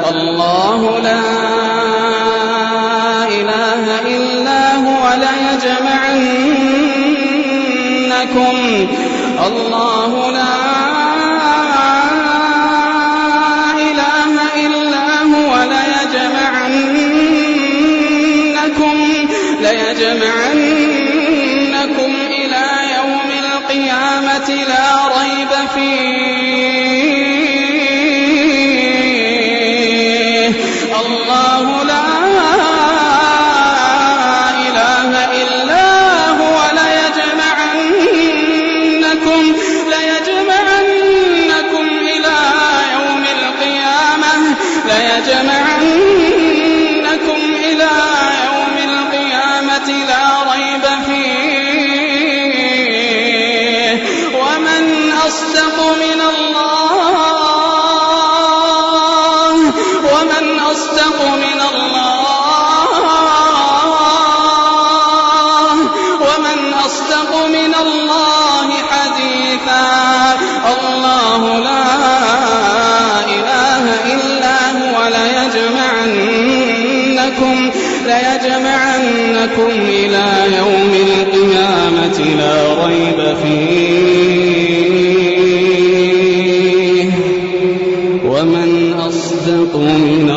الله لا إله إلا هو ليجمعنكم الله لا إله إلا هو ليجمعنكم إلى يوم القيامة لا ريب فيه الله لا إله إلا هو ليجمعنكم إلى يوم القيامة لا ريب فيه ومن أصدق من الله حديثا الله لا إله إلا هو ليجمعنكم إلى يوم القيامة لا ريب فيه ومن أصدق من